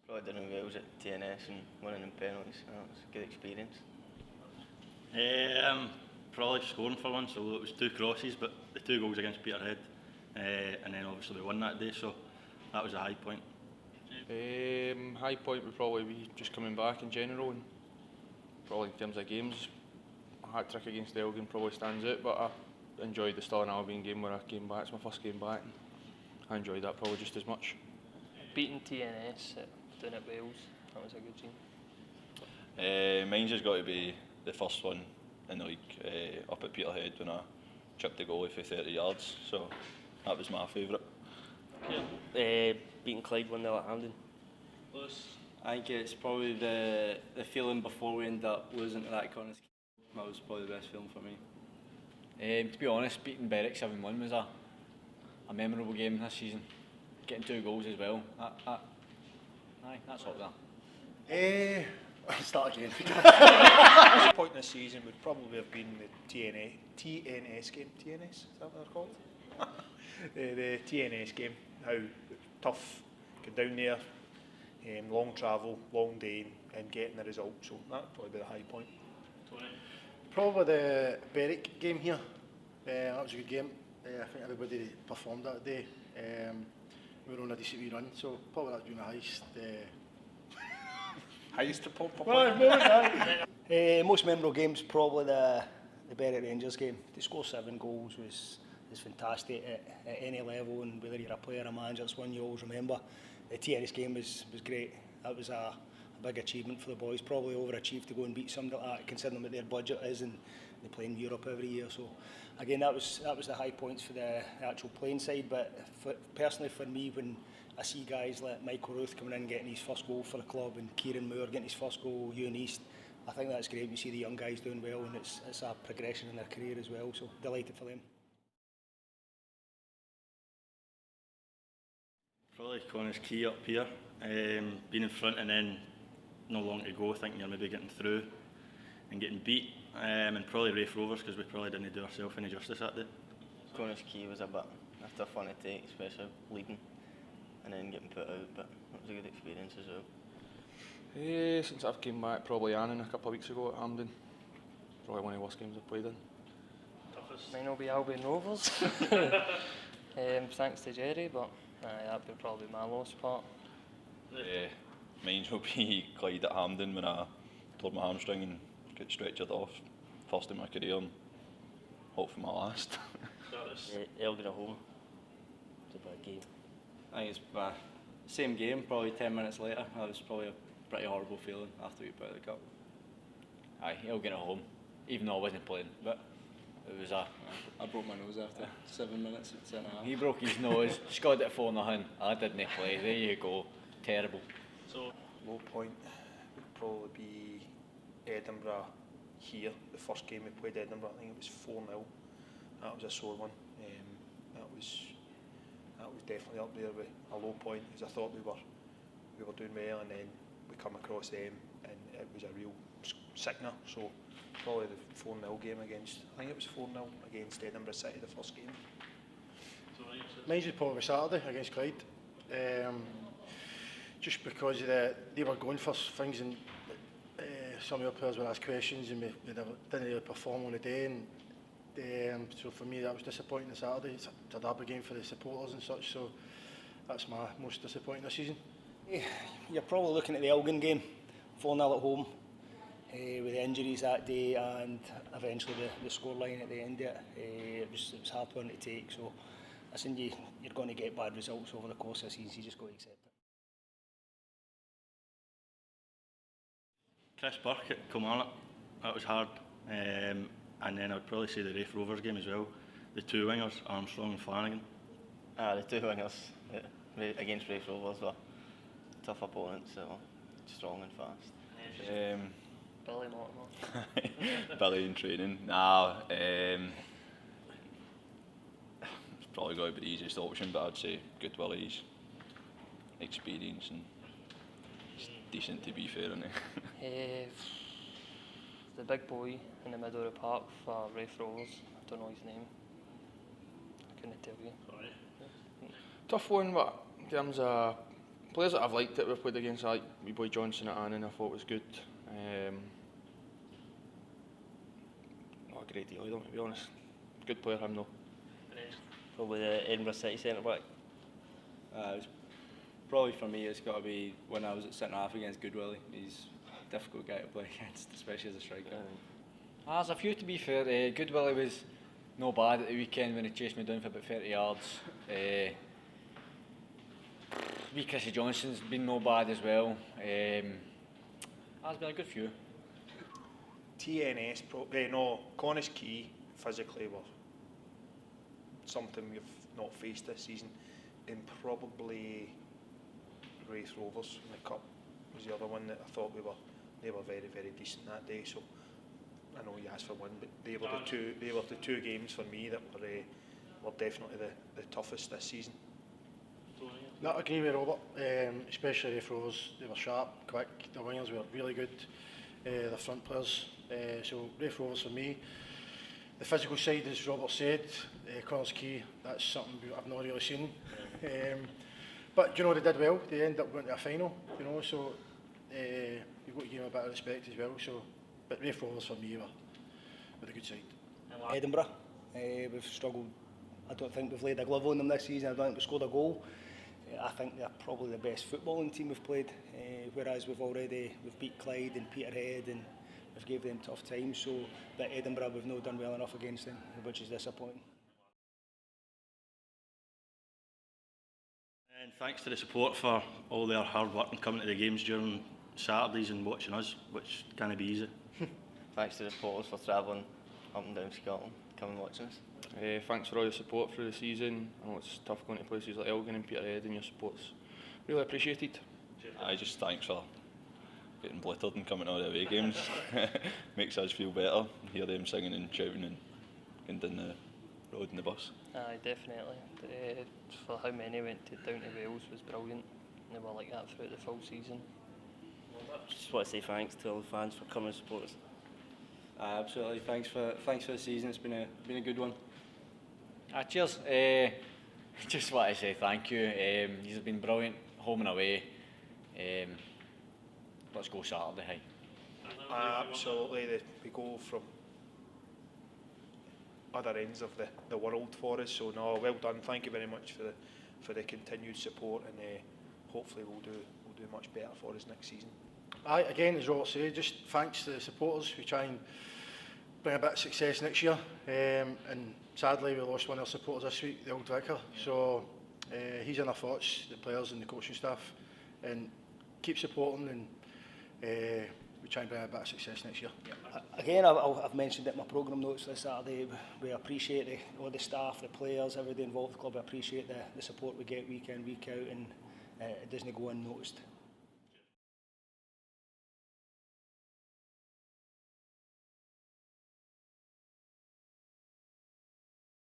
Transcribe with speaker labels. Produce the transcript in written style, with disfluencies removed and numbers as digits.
Speaker 1: Probably done in Wales at TNS and winning in penalties. That was a good experience.
Speaker 2: Probably scoring for once, although it was 2 crosses, but the 2 goals against Peterhead, and then obviously we won that day, so that was a high point.
Speaker 3: High point would probably be just coming back in general, and probably in terms of games, a hat trick against Elgin probably stands out, but I enjoyed the Stirling Albion game where I came back. It's my first game back. I enjoyed that probably just as much.
Speaker 4: Beating TNS down at Wales, that was a good team.
Speaker 5: Mine's has got to be the first one in the league, up at Peterhead when I chipped the goalie for 30 yards, so that was my favourite.
Speaker 6: Beating Clyde 1-0 at Hampden.
Speaker 7: I think it's probably the feeling before we end up losing to that Connors. That was probably the best feeling for me.
Speaker 8: To be honest, beating Berwick 7-1 was a memorable game this season. Getting 2 goals as well. That's up there.
Speaker 9: I'll start again. Point this season would probably have been the TNS game. TNS, is that what they're called? the TNS game. How tough, get down there, long travel, long day, and getting the result. So that would probably be the high point.
Speaker 10: Probably the Berwick game here. That was a good game. I think everybody performed that day. We were on a decent wee run, so probably that's been the highest.
Speaker 9: Highest to pop.
Speaker 11: Most memorable games probably the Berwick Rangers game. To score 7 goals was fantastic at any level, and whether you're a player or a manager, it's one you always remember. The TNS game was great. That was a big achievement for the boys. Probably overachieved to go and beat something like that, considering what their budget is, and they play in Europe every year. So again, that was the high points for the actual playing side. But personally for me, when I see guys like Michael Ruth coming in getting his first goal for the club, and Kieran Moore getting his first goal, Ewan East, I think that's great. We see the young guys doing well, and it's a progression in their career as well. So delighted for them.
Speaker 2: Probably Connor's key up here, being in front and then no long to go, thinking you're maybe getting through and getting beat, and probably Rafe Rovers, because we probably didn't do ourselves any justice that day.
Speaker 1: Connor's key was a tough one to take, especially leading and then getting put out, but it was a good experience as well.
Speaker 3: Since I've came back, probably Annan a couple of weeks ago at Hampden. Probably one of the worst games I've played in.
Speaker 4: Mine will be Albion Rovers. Thanks to Jerry, but that would probably be my lowest part.
Speaker 5: Mine will be Clyde at Hampden when I tore my hamstring and got stretchered off. First in my career and hope for my last.
Speaker 6: Elgin at home. It's a bad game.
Speaker 7: I think it's same game, probably 10 minutes later. That was probably a pretty horrible feeling after we put out the cup.
Speaker 8: Aye, Elgin at home, even though I wasn't playing, but it was
Speaker 7: I broke my nose after 7 minutes at centre half.
Speaker 8: He broke his nose, scored it 4-0. I didn't play. There you go. Terrible.
Speaker 9: So low point would probably be Edinburgh here. The first game we played Edinburgh, I think it was 4-0. That was a sore one. That was definitely up there with a low point, because I thought we were doing well, and then we come across them and it was a real sickener. So probably the 4-0 game against, I think it was 4-0 against Edinburgh City, the first game.
Speaker 10: Mine's was probably Saturday against Clyde. Just because they were going for things, and some of the players were asked questions, and we didn't really perform on the day. And so for me, that was disappointing on Saturday. It's a derby game for the supporters and such, so that's my most disappointing this season.
Speaker 11: You're probably looking at the Elgin game, 4-0 at home, with the injuries that day, and eventually the scoreline at the end of it. It was a hard one to take. So listen, you're going to get bad results over the course of the season. You just got to accept it.
Speaker 2: Chris Burke at Kilmarnock, that was hard. And then I would probably say the Rafe Rovers game as well. The 2 wingers, Armstrong and Flanagan.
Speaker 1: The 2 wingers against Rafe Rovers were tough opponents, so strong and fast.
Speaker 4: Billy Mortimer.
Speaker 5: Billy in training. It's probably got to be the easiest option, but I'd say good Willie's experience and it's decent to be fair, isn't it?
Speaker 4: The big boy in the middle of the park for Rafe Rovers. I don't know his name. I couldn't tell you.
Speaker 3: Tough one, but in terms of Players that I've liked that we've played against, like my boy Johnson at Annan, I thought was good. Not a great deal of them, to be honest. Good player, him though.
Speaker 6: Probably the Edinburgh City centre back.
Speaker 7: It's probably for me, it's got to be when I was at centre half against Goodwillie. He's a difficult guy to play against, especially as a striker.
Speaker 8: There's a few, to be fair. Goodwillie was no bad at the weekend when he chased me down for about 30 yards. Wee Chrissy Johnson's been no bad as well. There's been a good few.
Speaker 9: TNS, Connah's Key physically were something we've not faced this season, and probably Wraith Rovers in the Cup was the other one that I thought they were very, very decent that day. So I know you asked for one, but they were the two games for me that were definitely the toughest this season.
Speaker 10: No, I agree with Robert, especially Wraith Rovers. They were sharp, quick, the wingers were really good, the front players. So Wraith Rovers for me. The physical side, as Robert said, Connah's Key, that's something I've not really seen. But you know, they did well, they ended up going to a final, you know, so you've got to give them a bit of respect as well. So, but Wraith Rovers for me were a good side.
Speaker 11: Edinburgh, we've struggled. I don't think we've laid a glove on them this season. I don't think we've scored a goal. I think they're probably the best footballing team we've played, whereas we've beat Clyde and Peterhead and we've gave them tough times. So, but Edinburgh, we've not done well enough against them, which is disappointing.
Speaker 2: And thanks to the support for all their hard work and coming to the games during Saturdays and watching us, which can't be easy.
Speaker 1: Thanks to the supporters for travelling up and down Scotland, coming watching us.
Speaker 3: Thanks for all your support through the season. I know it's tough going to places like Elgin and Peterhead, and your support's really appreciated.
Speaker 5: Just thanks for getting blittered and coming to all the away games. Makes us feel better. Hear them singing and shouting and going down the road in the bus.
Speaker 4: Aye, definitely. For how many went down to Wales was brilliant. They were like that throughout the full season.
Speaker 6: Just want to say thanks to all the fans for coming and support us.
Speaker 7: Absolutely. Thanks for the season. It's been a good one.
Speaker 8: Cheers. Just want to say thank you. You've been brilliant, home and away. Let's go Saturday.
Speaker 9: Absolutely. We go from other ends of the world for us. So no, well done. Thank you very much for the continued support, and hopefully we'll do much better for us next season.
Speaker 10: Again, as Robert said, just thanks to the supporters. We try and bring a bit of success next year, and sadly we lost one of our supporters this week, the old vicar. So he's in our thoughts, the players and the coaching staff, and keep supporting, and we try and bring a bit of success next year.
Speaker 11: Again, I've mentioned it in my programme notes this Saturday. We appreciate all the staff, the players, everybody involved in the club. We appreciate the support we get week in, week out, and it doesn't go unnoticed.